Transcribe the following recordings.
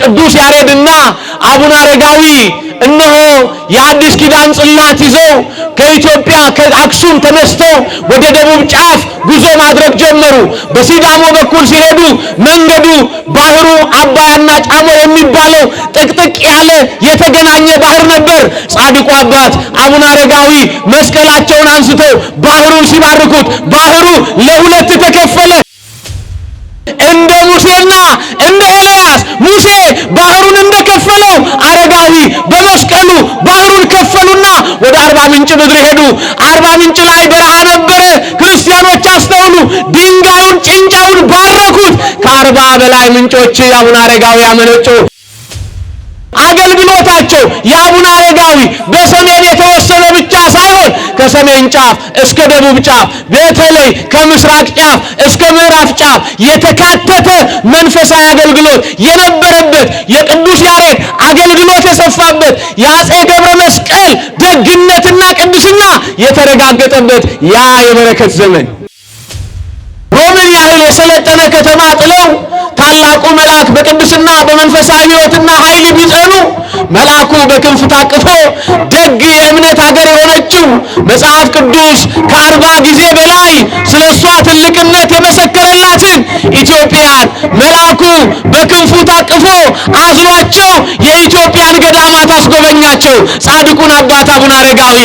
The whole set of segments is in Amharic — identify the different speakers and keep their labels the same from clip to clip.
Speaker 1: ቅዱስ ያሬድና አቡነ አረጋዊ እነሆ የአዲስ ኪዳን ጽላት ይዘው ከኢትዮጵያ ከአክሱም ተነስተው ወደ ደቡብ ጫፍ ጉዞ ማድረግ ጀመሩ። በሲዳሞ በኩል ሲሄዱ መንገዱ ባህሩ አባያና ጫሞ የሚባለው ጥቅጥቅ ያለ የተገናኘ ባህር ነበር። ጻድቁ አባት አቡነ አረጋዊ መስቀላቸውን አንስተው ባህሩን ሲባርኩት ባህሩ ለሁለት ተከፈለ። እንደ ሙሴና እንደ ኤልያስ ሙሴ ባህሩን እንደከፈለው አረጋዊ በመስቀሉ ባህሩን ከፈሉና ወደ አርባ ምንጭ ምድር ሄዱ። አርባ ምንጭ ላይ በረሃ ነበረ። ክርስቲያኖች አስተውሉ። ድንጋዩን ጭንጫውን ባረኩት። ከ40 በላይ ምንጮች አቡነ አረጋዊ ያመነጩ። አገልግሎታቸው የአቡነ አረጋዊ በሰሜን የተወሰነ ብቻ ሳይሆን ከሰሜን ጫፍ እስከ ደቡብ ጫፍ በተለይ ከምስራቅ ጫፍ እስከ ምዕራብ ጫፍ የተካተተ መንፈሳዊ አገልግሎት የነበረበት የቅዱስ ያሬድ አገልግሎት የሰፋበት የአፄ ገብረ መስቀል ደግነትና ቅድስና የተረጋገጠበት ያ የበረከት ዘመን ሮምን ያህል የሰለጠነ ከተማ ጥለው ታላቁ መልአክ በቅድስና በመንፈሳዊ ሕይወትና ኃይል ቢጸኑ መልአኩ በክንፍ ታቅፎ ደግ የእምነት ሀገር የሆነችው መጽሐፍ ቅዱስ ከ40 ጊዜ በላይ ስለሷ ትልቅነት የመሰከረላትን ኢትዮጵያን መልአኩ በክንፉ ታቅፎ አዝሏቸው የኢትዮጵያን ገዳማት አስጎበኛቸው። ጻድቁን አባት አቡነ አረጋዊ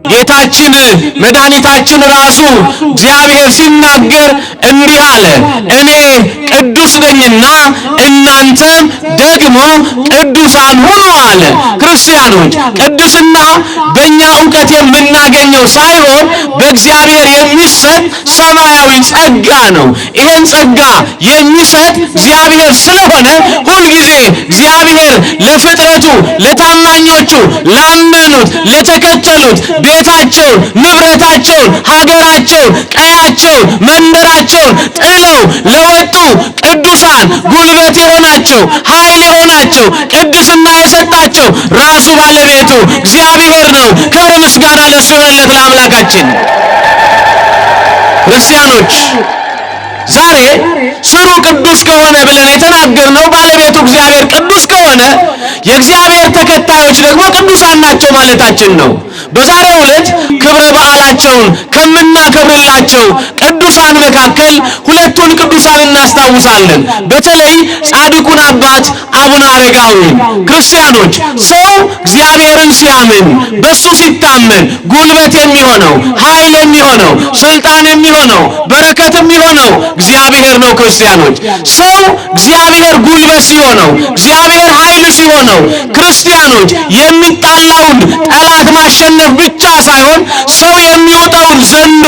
Speaker 1: ጌታችን መድኃኒታችን ራሱ እግዚአብሔር ሲናገር እንዲህ አለ፣ እኔ ቅዱስ ነኝና እናንተም ደግሞ ቅዱሳን ሁኑ አለ። ክርስቲያኖች ቅድስና በእኛ ዕውቀት የምናገኘው ሳይሆን በእግዚአብሔር የሚሰጥ ሰማያዊ ጸጋ ነው። ይህን ጸጋ የሚሰጥ እግዚአብሔር ስለሆነ ሁልጊዜ እግዚአብሔር ለፍጥረቱ ለታማኞቹ ላመኑት ለተከተሉት ቤታቸውን ንብረታቸውን ሀገራቸውን ቀያቸውን መንደራቸውን ጥለው ለወጡ ቅዱሳን ጉልበት የሆናቸው ኃይል የሆናቸው ቅድስና የሰጣቸው ራሱ ባለቤቱ እግዚአብሔር ነው። ክብር ምስጋና ለእሱ ይሁንለት ለአምላካችን። ክርስቲያኖች ዛሬ ስሩ ቅዱስ ከሆነ ብለን የተናገርነው ባለቤቱ እግዚአብሔር ቅዱስ ከሆነ የእግዚአብሔር ተከታዮች ደግሞ ቅዱሳን ናቸው ማለታችን ነው። በዛሬው ዕለት ክብረ በዓላቸውን ከምናከብርላቸው ቅዱሳን መካከል ሁለቱን ቅዱሳን እናስታውሳለን። በተለይ ጻድቁን አባት አቡነ አረጋዊ። ክርስቲያኖች ሰው እግዚአብሔርን ሲያምን በሱ ሲታመን ጉልበት የሚሆነው ኃይል የሚሆነው ስልጣን የሚሆነው በረከት የሚሆነው እግዚአብሔር ነው። ክርስቲያኖች ሰው እግዚአብሔር ጉልበት ሲሆነው እግዚአብሔር ኃይል ሲሆነው ክርስቲያኖች የሚጣላውን ጠላት ማሸነፍ ብቻ ሳይሆን ሰው የሚወጣውን ዘንዶ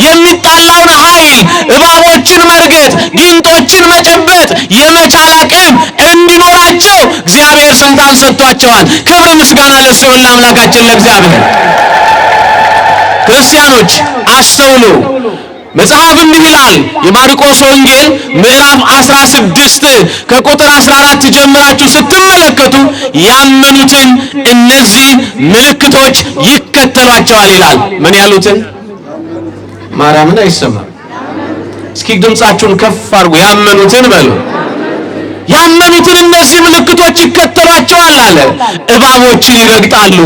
Speaker 1: የሚጣላውን ኃይል እባቦችን መርገጥ ጊንጦችን መጨበጥ የመቻል አቅም እንዲኖራቸው እግዚአብሔር ስልጣን ሰጥቷቸዋል። ክብር ምስጋና ለእሱ ይሁን ለአምላካችን ለእግዚአብሔር። ክርስቲያኖች አስተውሉ። መጽሐፍ እንዲህ ይላል። የማርቆስ ወንጌል ምዕራፍ 16 ከቁጥር 14 ጀምራችሁ ስትመለከቱ ያመኑትን እነዚህ ምልክቶች ይከተሏቸዋል ይላል። ምን ያሉትን? ማርያምን አይሰማም። እስኪ ድምጻችሁን ከፍ አድርጉ። ያመኑትን በሉ። ያመኑትን እነዚህ ምልክቶች ይከተሏቸዋል አለ። እባቦችን ይረግጣሉ፣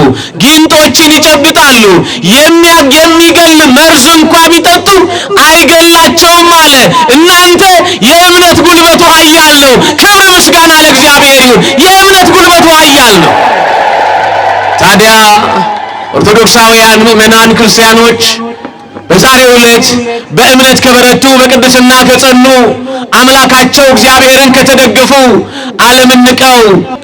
Speaker 1: ጊንጦችን ይጨብጣሉ፣ የሚገል መርዝ እንኳን ቢጠጡ አይገላቸውም አለ። እናንተ የእምነት ጉልበቱ ኃያል ነው። ክብር ምስጋና ለእግዚአብሔር ይሁን። የእምነት ጉልበቱ ኃያል ነው። ታዲያ ኦርቶዶክሳውያን ምዕመናን ክርስቲያኖች በዛሬው ዕለት በእምነት ከበረቱ በቅድስና ከጸኑ አምላካቸው እግዚአብሔርን ከተደገፉ ዓለምን ንቀው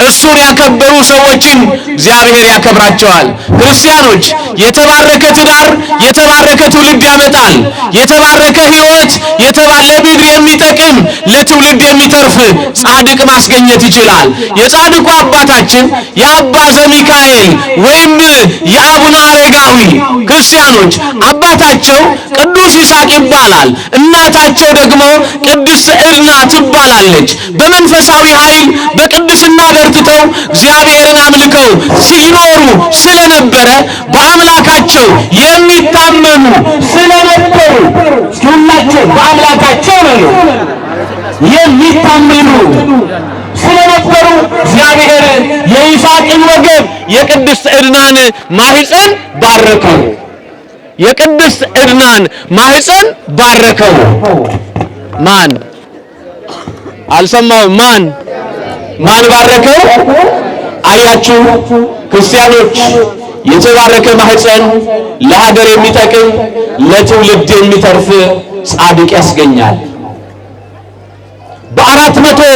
Speaker 1: እርሱን ያከበሩ ሰዎችን እግዚአብሔር ያከብራቸዋል። ክርስቲያኖች የተባረከ ትዳር የተባረከ ትውልድ ያመጣል። የተባረከ ሕይወት ለምድር የሚጠቅም ለትውልድ የሚተርፍ ጻድቅ ማስገኘት ይችላል። የጻድቁ አባታችን የአባ ዘሚካኤል ወይም አረጋዊ ክርስቲያኖች አባታቸው ቅዱስ ይስሐቅ ይባላል። እናታቸው ደግሞ ቅድስት ዕድና ትባላለች። በመንፈሳዊ ኃይል በቅድስና በርትተው እግዚአብሔርን አምልከው ሲኖሩ ስለነበረ በአምላካቸው የሚታመኑ ስለነበሩ ሁላቸው በአምላካቸው ነው የሚታመኑ ስለነበሩ እግዚአብሔር የይስሐቅን ወገብ የቅድስት ዕድናን ማህፀን ባረከው። የቅድስት ዕድናን ማህፀን ባረከው። ማን አልሰማው? ማን ባረከው? አያችሁ ክርስቲያኖች፣ የተባረከ ማህፀን ለሀገር የሚጠቅም ለትውልድ የሚተርፍ ጻድቅ ያስገኛል። በ400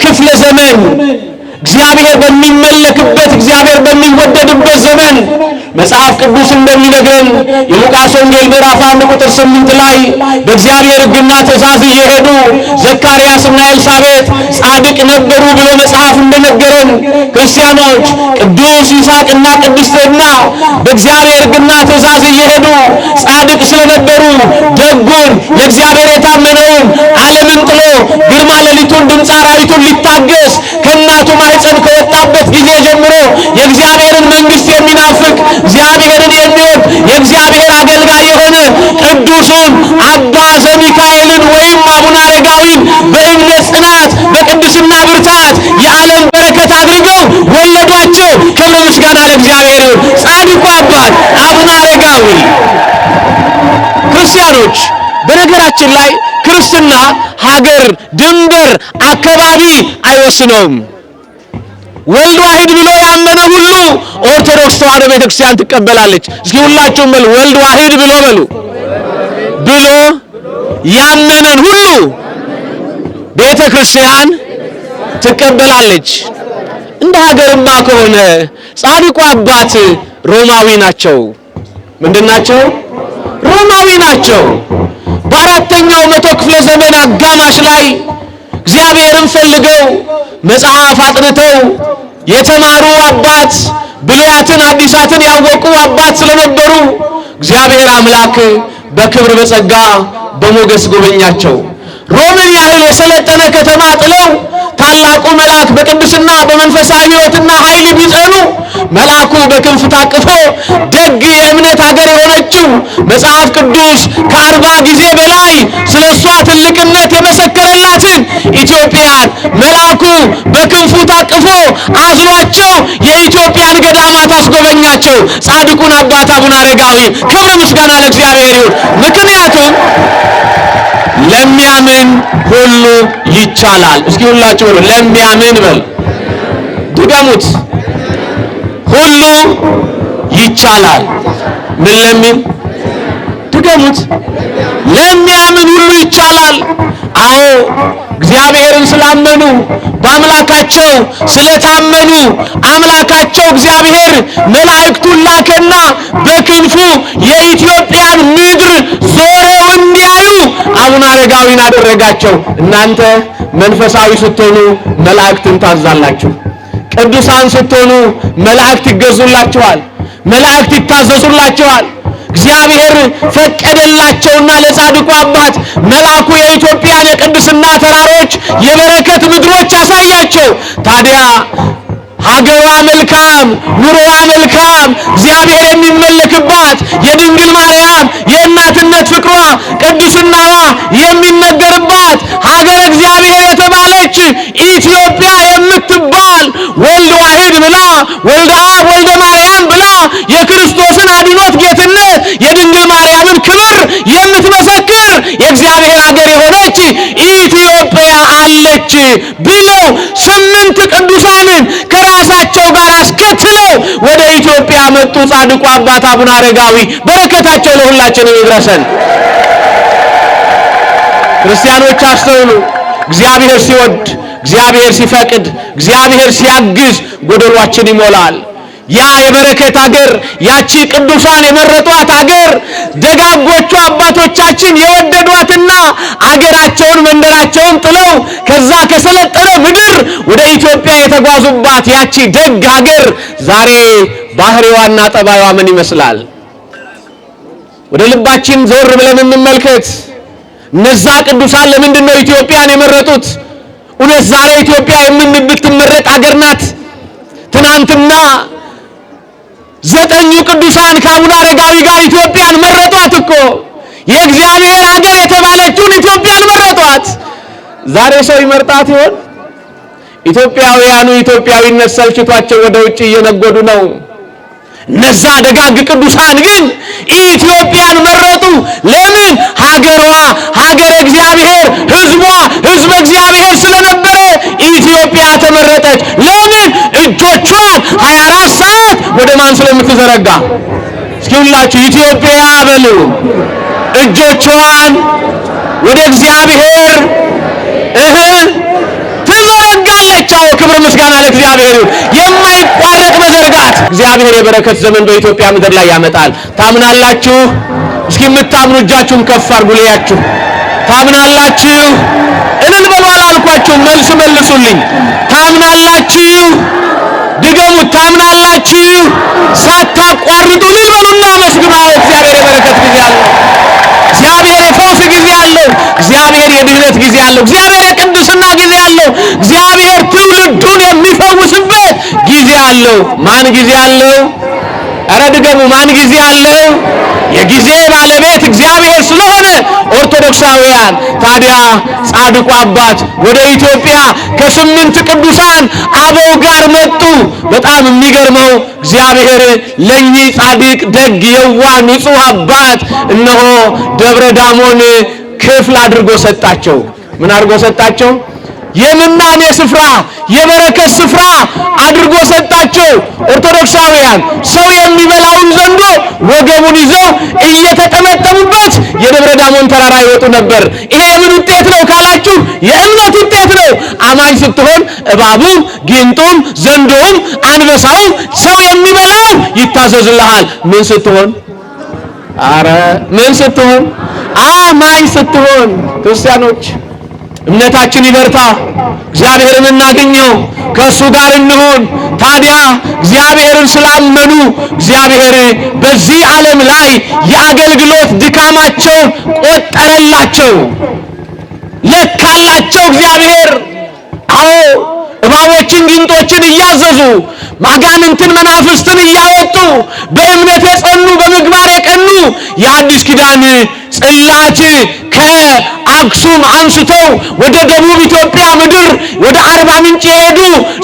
Speaker 1: ክፍለ ዘመን እግዚአብሔር በሚመለክበት እግዚአብሔር በሚወደድበት ዘመን መጽሐፍ ቅዱስ እንደሚነግረን የሉቃስ ወንጌል ምዕራፍ 1 ቁጥር 8 ላይ በእግዚአብሔር ሕግና ትእዛዝ እየሄዱ ዘካርያስና ኤልሳቤጥ ጻድቅ ነበሩ ብሎ መጽሐፍ እንደነገረን ክርስቲያኖች ቅዱስ ይስሐቅና ቅድስት ዕድና በእግዚአብሔር ሕግና ትእዛዝ እየሄዱ ጻድቅ ስለነበሩ ደጉን ለእግዚአብሔር የታመነውን ዓለምን ጥሎ ግርማ ሌሊቱን ድምፀ አራዊቱን ሊታገስ ከእናቱ ማህፀን ከወጣበት ጊዜ ጀምሮ የእግዚአብሔርን መንግስት የሚናፍቅ እግዚአብሔርን የሚወድ የእግዚአብሔር አገልጋይ የሆነ ቅዱሱን አባ ዘሚካኤልን ወይም አቡነ አረጋዊን በእምነት ጽናት በቅድስና ብርታት የዓለም በረከት አድርገው ወለዷቸው። ክብር ምስጋና ለእግዚአብሔር ይሁን። ጻድቁ አባት አቡነ አረጋዊ ክርስቲያኖች፣ በነገራችን ላይ ክርስትና ሀገር፣ ድንበር፣ አካባቢ አይወስነውም። ወልድ ዋሂድ ብሎ ያመነ ሁሉ ኦርቶዶክስ ተዋሕዶ ቤተክርስቲያን ትቀበላለች። እስኪ ሁላችሁም በሉ ወልድ ዋሂድ ብሎ ያመነን ሁሉ ቤተክርስቲያን ትቀበላለች። እንደ ሀገርማ ከሆነ ጻድቁ አባት ሮማዊ ናቸው። ምንድናቸው? ሮማዊ ናቸው። በአራተኛው መቶ ክፍለ ዘመን አጋማሽ ላይ እግዚአብሔርን ፈልገው መጽሐፍ አጥንተው የተማሩ አባት ብሉያትን አዲሳትን ያወቁ አባት ስለነበሩ እግዚአብሔር አምላክ በክብር በጸጋ በሞገስ ጎበኛቸው። ሮምን ያህል የሰለጠነ ከተማ ጥለው ታላቁ መልአክ በቅድስና በመንፈሳዊ ሕይወትና ኃይል ቢጸኑ መልአኩ በክንፍ ታቅፎ ደግ የእምነት ሀገር የሆነችው መጽሐፍ ቅዱስ ከ40 ጊዜ በላይ ስለሷ ትልቅነት የመሰከረላትን ኢትዮጵያን መልአኩ በክንፉ ታቅፎ አዝሏቸው የኢትዮጵያን ገዳማት አስጎበኛቸው። ጻድቁን አባት አቡነ አረጋዊ ክብር ምስጋና ለእግዚአብሔር ይሁን። ምክንያቱም ለሚያምን ሁሉ ይቻላል። እስኪ ሁላችሁ ለሚያምን በል ድገሙት። ሁሉ ይቻላል። ምን ለሚል ድገሙት። ለሚያምን ሁሉ ይቻላል። አዎ እግዚአብሔርን ስላመኑ በአምላካቸው ስለታመኑ አምላካቸው እግዚአብሔር መላእክቱን ላከና በክንፉ የኢትዮጵያን ምድር ዞረው እንዲያዩ አቡነ አረጋዊን አደረጋቸው። እናንተ መንፈሳዊ ስትሆኑ መላእክትን ታዛላችሁ። ቅዱሳን ስትሆኑ መላእክት ይገዙላችኋል፣ መላእክት ይታዘዙላችኋል። እግዚአብሔር ፈቀደላቸውና ለጻድቁ አባት መልአኩ የኢትዮጵያን የቅድስና ተራሮች የበረከት ምድሮች አሳያቸው። ታዲያ ሀገሯ መልካም፣ ኑሮዋ መልካም፣ እግዚአብሔር የሚመለክባት የድንግል ማርያም የእናትነት ፍቅሯ ቅድስናዋ የሚነገርባት ሀገር እግዚአብሔር የተባለች ኢትዮጵያ የምትባል ወልድ ዋሂድ ብላ ወልደ አብ ወልደ ማርያም ብላ የክርስቶስን አድኖት ጌትነት የድንግል ማርያምን ክብር የምትመሰክር የእግዚአብሔር ሀገር የሆነች ኢትዮጵያ አለች ብለው 8 ቅዱሳንን ከራሳቸው ጋር አስከትለው ወደ ኢትዮጵያ መጡ። ጻድቁ አባት አቡነ አረጋዊ በረከታቸው ለሁላችንም ይድረሰን። ክርስቲያኖች አስተውሉ። እግዚአብሔር ሲወድ፣ እግዚአብሔር ሲፈቅድ፣ እግዚአብሔር ሲያግዝ ጎደሏችን ይሞላል። ያ የበረከት ሀገር፣ ያቺ ቅዱሳን የመረጧት ሀገር፣ ደጋጎቹ አባቶቻችን የወደዷትና አገራቸውን መንደራቸውን ጥለው ከዛ ከሰለጠነ ምድር ወደ ኢትዮጵያ የተጓዙባት ያቺ ደግ ሀገር ዛሬ ባህሪዋና ጠባይዋ ምን ይመስላል? ወደ ልባችን ዞር ብለን እንመልከት። እነዛ ቅዱሳን ለምንድን ነው ኢትዮጵያን የመረጡት? እውነት ዛሬ ኢትዮጵያ የምትመረጥ አገር ናት? ትናንትና 9 ቅዱሳን ከአቡነ አረጋዊ ጋር ኢትዮጵያን መረጧት እኮ። የእግዚአብሔር ሀገር የተባለችውን ኢትዮጵያን መረጧት። ዛሬ ሰው ይመርጣት ይሆን? ኢትዮጵያውያኑ ኢትዮጵያዊነት ሰልችቷቸው ወደ ውጭ እየነጎዱ ነው። እነዛ ደጋግ ቅዱሳን ግን ኢትዮጵያን መረጡ። ለምን? ሀገሯ ሀገረ እግዚአብሔር፣ ሕዝቧ ሕዝበ እግዚአብሔር ስለነበረ ኢትዮጵያ ተመረጠች። ለምን? እጆቿን 24 ሰዓት ወደ ማን ስለምትዘረጋ? እስኪ ሁላችሁ ኢትዮጵያ በሉ። እጆቿን ወደ እግዚአብሔር ትዘረጋለች። ክብር ምስጋና ለእግዚአብሔር ይሁን። የማይቋረጥ መዘርጋት። እግዚአብሔር የበረከት ዘመን በኢትዮጵያ ምድር ላይ ያመጣል። ታምናላችሁ? እስኪ የምታምኑ እጃችሁን ከፍ አድርጉ። ለያችሁ ታምናላችሁ? እልል በሉ አላልኳችሁ? መልስ መልሱልኝ። ታምናላችሁ? ድገሙት። ታምናላችሁ? ሳታቋርጡ እልል በሉና መስግኑ። እግዚአብሔር የበረከት ጊዜ አለው። እግዚአብሔር የፈውስ ጊዜ አለው። እግዚአብሔር የድህነት ጊዜ አለው። እግዚአብሔር የቅድስና ጊዜ አለው። እግዚአብሔር ትውልዱን የሚፈውስበት ጊዜ አለው። ማን ጊዜ አለው? ኧረ ድገሙ። ማን ጊዜ አለው? የጊዜ ባለቤት እግዚአብሔር ስለሆነ ኦርቶዶክሳውያን ታዲያ ጻድቁ አባት ወደ ኢትዮጵያ ከ8 ቅዱሳን አበው ጋር መጡ። በጣም የሚገርመው እግዚአብሔር ለኚህ ጻድቅ ደግ የዋህ ንጹህ አባት እነሆ ደብረ ዳሞን ክፍል አድርጎ ሰጣቸው። ምን አድርጎ ሰጣቸው? የምናኔ ስፍራ የበረከት ስፍራ አድርጎ ሰጣቸው። ኦርቶዶክሳውያን ሰው የሚበላውን ዘንዶ ወገቡን ይዘው እየተጠመጠሙበት የደብረ ዳሞን ተራራ ይወጡ ነበር። ይሄ የምን ውጤት ነው ካላችሁ የእምነት ውጤት ነው። አማኝ ስትሆን እባቡም ጊንጡም ዘንዶውም አንበሳውም ሰው የሚበላው ይታዘዝልሃል። ምን ስትሆን? አረ ምን ስትሆን? አማኝ ስትሆን። ክርስቲያኖች እምነታችን ይበርታ፣ እግዚአብሔርን እናገኘው፣ ከእሱ ጋር እንሁን። ታዲያ እግዚአብሔርን ስላመኑ እግዚአብሔር በዚህ ዓለም ላይ የአገልግሎት ድካማቸው ቆጠረላቸው፣ ለካላቸው እግዚአብሔር። አዎ እባቦችን ጊንጦችን እያዘዙ ማጋንንትን መናፍስትን እያወጡ በእምነት የጸኑ በምግባር የቀኑ የአዲስ ኪዳን ጽላት ከአክሱም አንስተው ወደ ደቡብ ኢትዮጵያ ምድር ወደ አርባ ምንጭ የሄዱ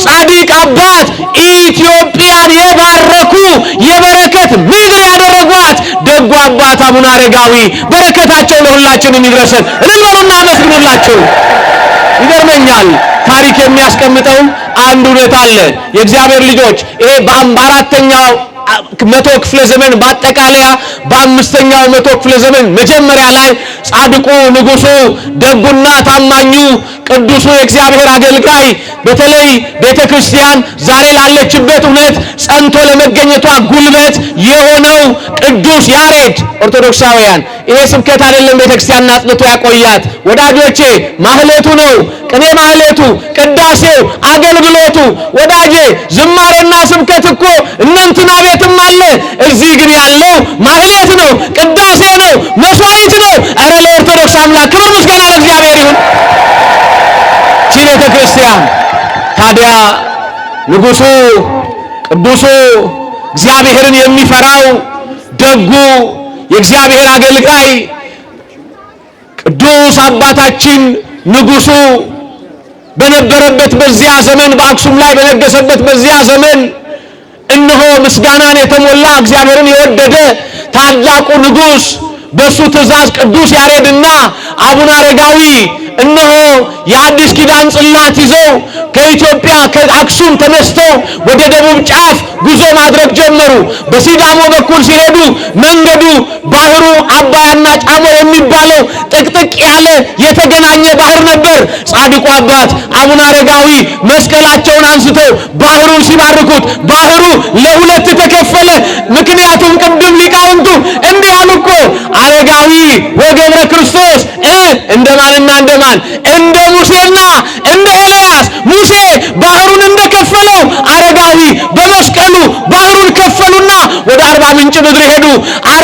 Speaker 1: ጻድቅ አባት ኢትዮጵያን የባረኩ የበረከት ምድር ያደረጓት ደጉ አባት አቡነ አረጋዊ በረከታቸው ለሁላችንም ይድረሰን። እልል በሉና አመስግኑላቸው። ይገርመኛል ታሪክ የሚያስቀምጠው አንድ እውነት አለ። የእግዚአብሔር ልጆች ይሄ በአራተኛው መቶ ክፍለ ዘመን በአጠቃለያ በአምስተኛው መቶ ክፍለ ዘመን መጀመሪያ ላይ ጻድቁ ንጉሱ ደጉና ታማኙ ቅዱሱ የእግዚአብሔር አገልጋይ በተለይ ቤተክርስቲያን ዛሬ ላለችበት እውነት ጸንቶ ለመገኘቷ ጉልበት የሆነው ቅዱስ ያሬድ ኦርቶዶክሳውያን ይሄ ስብከት አይደለም ቤተክርስቲያን አጽንቶ ያቆያት ወዳጆቼ፣ ማህሌቱ ነው። ቅኔ ማህሌቱ፣ ቅዳሴው፣ አገልግሎቱ ወዳጄ ዝማሬና ስብከት እኮ እነንትና ቤትም አለ። እዚህ ግን ያለው ማህሌት ነው፣ ቅዳሴ ነው፣ መስዋዕት ነው። ኧረ ለኦርቶዶክስ አምላክ ክብር ምስጋና ለእግዚአብሔር ይሁን። ቤተ ክርስቲያን ታዲያ ንጉሱ ቅዱሱ እግዚአብሔርን የሚፈራው ደጉ የእግዚአብሔር አገልጋይ ቅዱስ አባታችን ንጉሱ በነበረበት በዚያ ዘመን በአክሱም ላይ በነገሰበት በዚያ ዘመን እነሆ ምስጋናን የተሞላ እግዚአብሔርን የወደደ ታላቁ ንጉስ በሱ ትእዛዝ ቅዱስ ያሬድና አቡነ አረጋዊ እነሆ የአዲስ ኪዳን ጽላት ይዘው ከኢትዮጵያ ከአክሱም ተነስተው ወደ ደቡብ ጫፍ ጉዞ ማድረግ ጀመሩ። በሲዳሞ በኩል ሲሄዱ መንገዱ ባህሩ አባያና ጫሞ የሚባለው ጥቅጥቅ ያለ የተገናኘ ባህር ነበር። ጻድቁ አባት አቡነ አረጋዊ መስቀላቸውን አንስተው ባህሩን ሲባርኩት ባህሩ ለሁለት ተከፈለ። ምክንያቱም ቅድም ሊቃውንቱ እንዲህ አሉ እኮ አረጋዊ ወገብረ ክርስቶስ እንደማንና እንደማን እንደ ሙሴና እንደ ኤልያስ ሙሴ ባህሩን እንደከፈለው አረጋዊ በመስቀሉ ባህሩን ከፈሉና ወደ አርባ ምንጭ ምድር ሄዱ።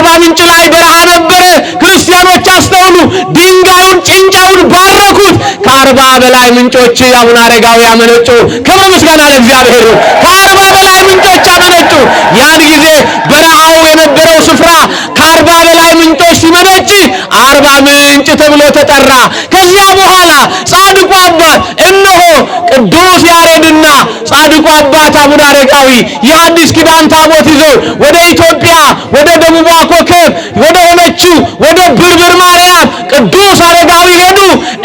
Speaker 1: አርባ ምንጭ ላይ በረሃ ነበረ። ክርስቲያኖች አስተውሉ። ድንጋዩን ጭንጫውን ባረኩት። ከ40 በላይ ምንጮች አቡነ አረጋዊ ያመነጩ። ክብር ምስጋና ለእግዚአብሔር። ከ40 በላይ ምንጮች አመነጩ። ያን ጊዜ በረሃው የነበረው ስፍራ ከ40 በላይ ምንጮች ሲመነጭ 40 ምንጭ ተብሎ ተጠራ። ከዚያ በኋላ ጻድቁ አባት እነሆ ቅዱስ ያሬድና ጻድቁ አባት አቡነ አረጋዊ የአዲስ ኪዳን ታቦት ይዘው ወደ ኢትዮጵያ ወደ ደቡቧ ኮከብ ወደ ሆነችው ወደ ብርብር ማርያም ቅዱስ አረጋዊ ሄዱ።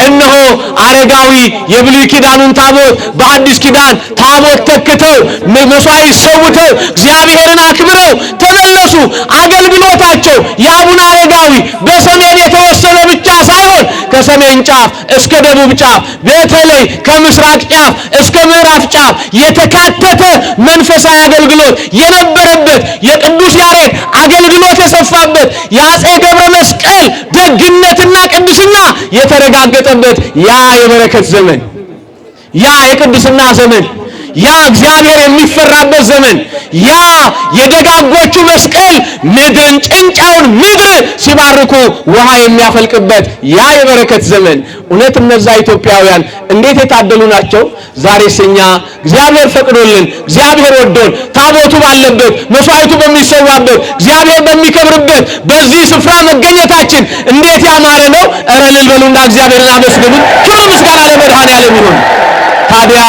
Speaker 1: እነሆ አረጋዊ የብሉይ ኪዳኑን ታቦት በአዲስ ኪዳን ታቦት ተክተው መስዋዕት ሰውተው እግዚአብሔርን አክብረው ተመለሱ። አገልግሎታቸው የአቡነ አረጋዊ በሰሜን የተወሰነ ብቻ ሳይሆን ከሰሜን ጫፍ እስከ ደቡብ ጫፍ በተለይ ከምስራቅ ጫፍ እስከ ምዕራብ ጫፍ የተካተተ መንፈሳዊ አገልግሎት የነበረበት የቅዱስ ያሬድ አገልግሎት የሰፋበት የአፄ ገብረ መስቀል ደግነትና ቅድስና የተረጋገጠበት ያ የበረከት ዘመን ያ የቅድስና ዘመን ያ እግዚአብሔር የሚፈራበት ዘመን ያ የደጋጎቹ መስቀል ምድርን ጭንጫውን ምድር ሲባርኩ ውሃ የሚያፈልቅበት ያ የበረከት ዘመን እውነት እነዛ ኢትዮጵያውያን እንዴት የታደሉ ናቸው። ዛሬስ እኛ እግዚአብሔር ፈቅዶልን እግዚአብሔር ወዶን ታቦቱ ባለበት መስዋዕቱ በሚሰዋበት እግዚአብሔር በሚከብርበት በዚህ ስፍራ መገኘታችን እንዴት ያማረ ነው። ኧረ እልል በሉና እግዚአብሔርን አመስግኑ። ክብር ምስጋና ለመድኃኔዓለም ይሁን። ታዲያ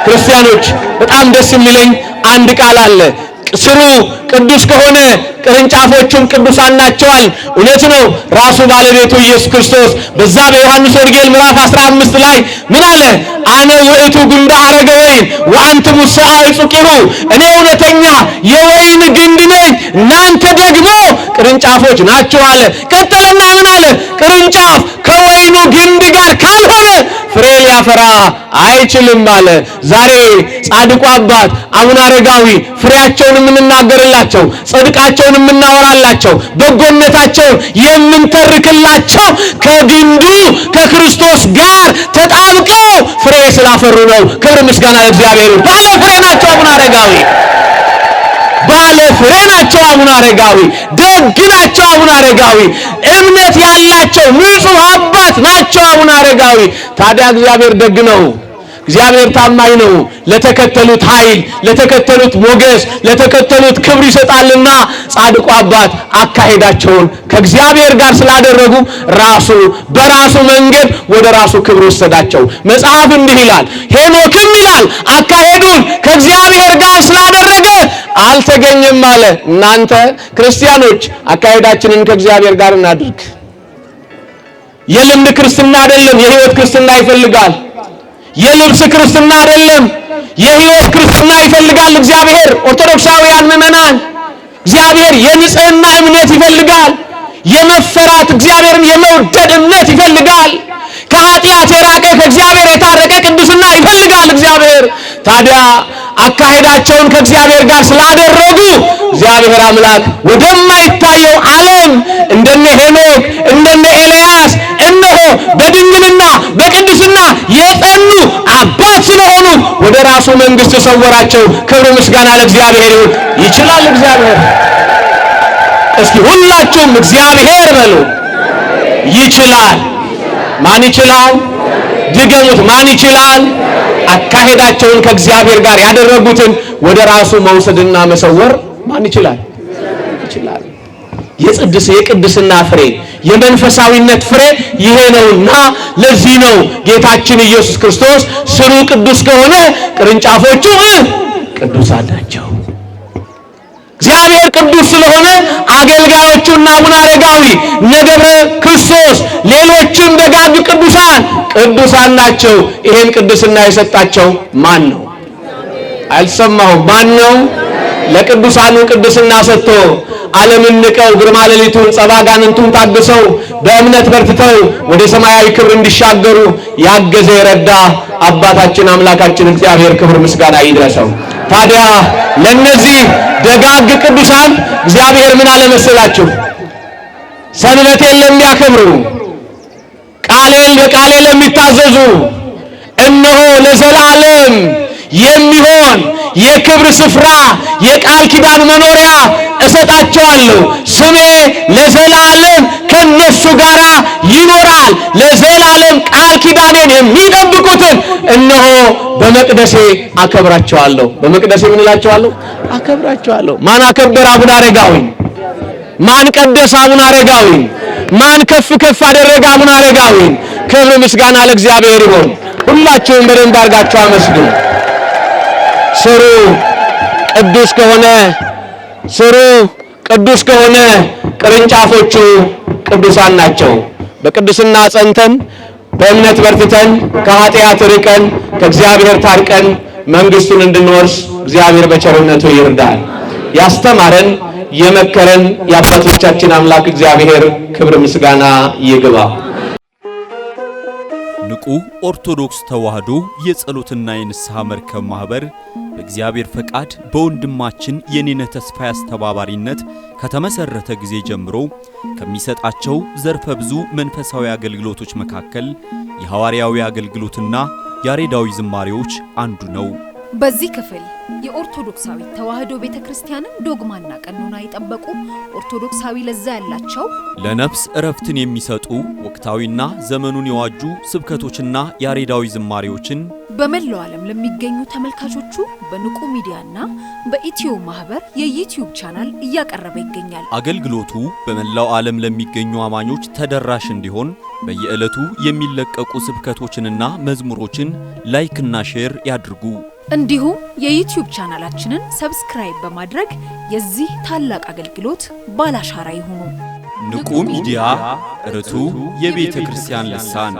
Speaker 1: ክርስቲያኖች በጣም ደስ የሚለኝ አንድ ቃል አለ። ስሩ ቅዱስ ከሆነ ቅርንጫፎቹም ቅዱሳን ናቸዋል። እውነት ነው። ራሱ ባለቤቱ ኢየሱስ ክርስቶስ በዛ በዮሐንስ ወንጌል ምዕራፍ 15 ላይ ምን አለ? አነ ውእቱ ግንደ ሐረገ ወይን ወአንትሙ ሰአዕጹቂሁ፣ እኔ እውነተኛ የወይን ግንድ ነኝ፣ እናንተ ደግሞ ቅርንጫፎች ናችሁ አለ። ቀጠለና ምን አለ? ቅርንጫፍ ከወይኑ ግንድ ጋር ካልሆነ ፍሬ ሊያፈራ አይችልም አለ። ዛሬ ጻድቁ አባት አቡነ አረጋዊ ፍሬያቸውን የምንናገርላቸው፣ ጽድቃቸውን የምናወራላቸው፣ በጎነታቸውን የምንተርክላቸው ከግንዱ ከክርስቶስ ጋር ተጣብቀው ፍሬ ስላፈሩ ነው። ክብር ምስጋና ለእግዚአብሔር። ባለ ፍሬ ናቸው አቡነ አረጋዊ። ባለ ፍሬ ናቸው አቡነ አረጋዊ። ደግ ናቸው አቡነ አረጋዊ። እምነት ያላቸው ንጹህ አባት ናቸው አቡነ አረጋዊ። ታዲያ እግዚአብሔር ደግ ነው። እግዚአብሔር ታማኝ ነው። ለተከተሉት ኃይል፣ ለተከተሉት ሞገስ፣ ለተከተሉት ክብር ይሰጣልና ጻድቁ አባት አካሄዳቸውን ከእግዚአብሔር ጋር ስላደረጉ ራሱ በራሱ መንገድ ወደ ራሱ ክብር ወሰዳቸው። መጽሐፍ እንዲህ ይላል፣ ሄኖክም ይላል አካሄዱን ከእግዚአብሔር ጋር ስላደረገ አልተገኘም አለ። እናንተ ክርስቲያኖች አካሄዳችንን ከእግዚአብሔር ጋር እናድርግ። የልምድ ክርስትና አይደለም፣ የህይወት ክርስትና ይፈልጋል። የልብስ ክርስትና አይደለም፣ የህይወት ክርስትና ይፈልጋል እግዚአብሔር። ኦርቶዶክሳውያን ምዕመናን እግዚአብሔር የንጽህና እምነት ይፈልጋል። የመፈራት እግዚአብሔርን የመውደድ እምነት ይፈልጋል። ከኃጢአት የራቀ ከእግዚአብሔር የታረቀ ቅድስና ይፈልጋል እግዚአብሔር። ታዲያ አካሄዳቸውን ከእግዚአብሔር ጋር ስላደረጉ እግዚአብሔር አምላክ ወደማይታየው ዓለም እንደነ ሄኖክ እንደነ ኤልያስ እነሆ በድንግልና በቅድስና የጸኑ አባት ስለሆኑ ወደ ራሱ መንግስት ሰወራቸው። ክብር ምስጋና ለእግዚአብሔር ይሁን። ይችላል እግዚአብሔር። እስኪ ሁላችሁም እግዚአብሔር በሉ። ይችላል። ማን ይችላል? ድገሙት። ማን ይችላል? አካሄዳቸውን ከእግዚአብሔር ጋር ያደረጉትን ወደ ራሱ መውሰድና መሰወር ማን ይችላል? ይችላል። የቅድስና ፍሬ የመንፈሳዊነት ፍሬ ይሄ ነውና ለዚህ ነው ጌታችን ኢየሱስ ክርስቶስ ስሩ ቅዱስ ከሆነ ቅርንጫፎቹ ቅዱሳን ናቸው። እግዚአብሔር ቅዱስ ስለሆነ አገልጋዮቹና አቡነ አረጋዊ ነገረ ክርስቶስ ሌሎችም ደጋግ ቅዱሳን ናቸው። ይሄን ቅድስና የሰጣቸው ማን ነው? አልሰማሁም። ማን ነው? ለቅዱሳኑ ቅድስና ሰጥቶ ዓለምን ንቀው ግርማ ሌሊቱን ጸባጋንንቱን ታግሰው በእምነት በርትተው ወደ ሰማያዊ ክብር እንዲሻገሩ ያገዘ የረዳ አባታችን አምላካችን እግዚአብሔር ክብር ምስጋና ይድረሰው። ታዲያ ለነዚህ ደጋግ ቅዱሳን እግዚአብሔር ምን አለ መሰላችሁ? ሰንበቴን ለሚያከብሩ በቃሌ ለሚታዘዙ እነሆ ለዘላለም የሚሆን የክብር ስፍራ የቃል ኪዳን መኖሪያ እሰጣቸዋለሁ። ስሜ ለዘላለም ከነሱ ጋር ይኖራል። ለዘላለም ቃል ኪዳኔን የሚጠብቁትን እነሆ በመቅደሴ አከብራቸዋለሁ። በመቅደሴ ምን እላቸዋለሁ? አከብራቸዋለሁ። ማን አከበረ? አቡነ አረጋዊ። ማን ቀደሰ? አቡነ አረጋዊ። ማን ከፍ ከፍ አደረገ? አቡነ አረጋዊ። ክብር ምስጋና ለእግዚአብሔር ይሁን። ሁላችሁም በደንብ አድርጋችሁ አመስግኑ። ስሩ ቅዱስ ከሆነ ስሩ ቅዱስ ከሆነ ቅርንጫፎቹ ቅዱሳን ናቸው። በቅድስና ጸንተን በእምነት በርትተን ከኃጢአት ርቀን ከእግዚአብሔር ታርቀን መንግስቱን እንድንወርስ እግዚአብሔር በቸርነቱ ይርዳል። ያስተማረን የመከረን የአባቶቻችን አምላክ እግዚአብሔር ክብር ምስጋና ይግባ።
Speaker 2: ንቁ ኦርቶዶክስ ተዋህዶ የጸሎትና የንስሐ መርከብ ማህበር በእግዚአብሔር ፈቃድ በወንድማችን የኔነ ተስፋዬ አስተባባሪነት ከተመሰረተ ጊዜ ጀምሮ ከሚሰጣቸው ዘርፈ ብዙ መንፈሳዊ አገልግሎቶች መካከል የሐዋርያዊ አገልግሎትና ያሬዳዊ ዝማሬዎች አንዱ ነው።
Speaker 3: በዚህ ክፍል የኦርቶዶክሳዊ ተዋህዶ ቤተክርስቲያንን ዶግማና ቀኖና የጠበቁ ኦርቶዶክሳዊ ለዛ ያላቸው
Speaker 2: ለነፍስ እረፍትን የሚሰጡ ወቅታዊና ዘመኑን የዋጁ ስብከቶችና ያሬዳዊ ዝማሬዎችን
Speaker 3: በመላው ዓለም ለሚገኙ ተመልካቾቹ በንቁ ሚዲያና በኢትዮ ማህበር የዩቲዩብ ቻናል እያቀረበ ይገኛል።
Speaker 2: አገልግሎቱ በመላው ዓለም ለሚገኙ አማኞች ተደራሽ እንዲሆን በየዕለቱ የሚለቀቁ ስብከቶችንና መዝሙሮችን ላይክና ሼር ያድርጉ።
Speaker 3: እንዲሁም የዩቲዩብ ቻናላችንን ሰብስክራይብ በማድረግ የዚህ ታላቅ አገልግሎት ባላሻራ ይሁኑ።
Speaker 2: ንቁ ሚዲያ ርቱ የቤተ ክርስቲያን ልሳን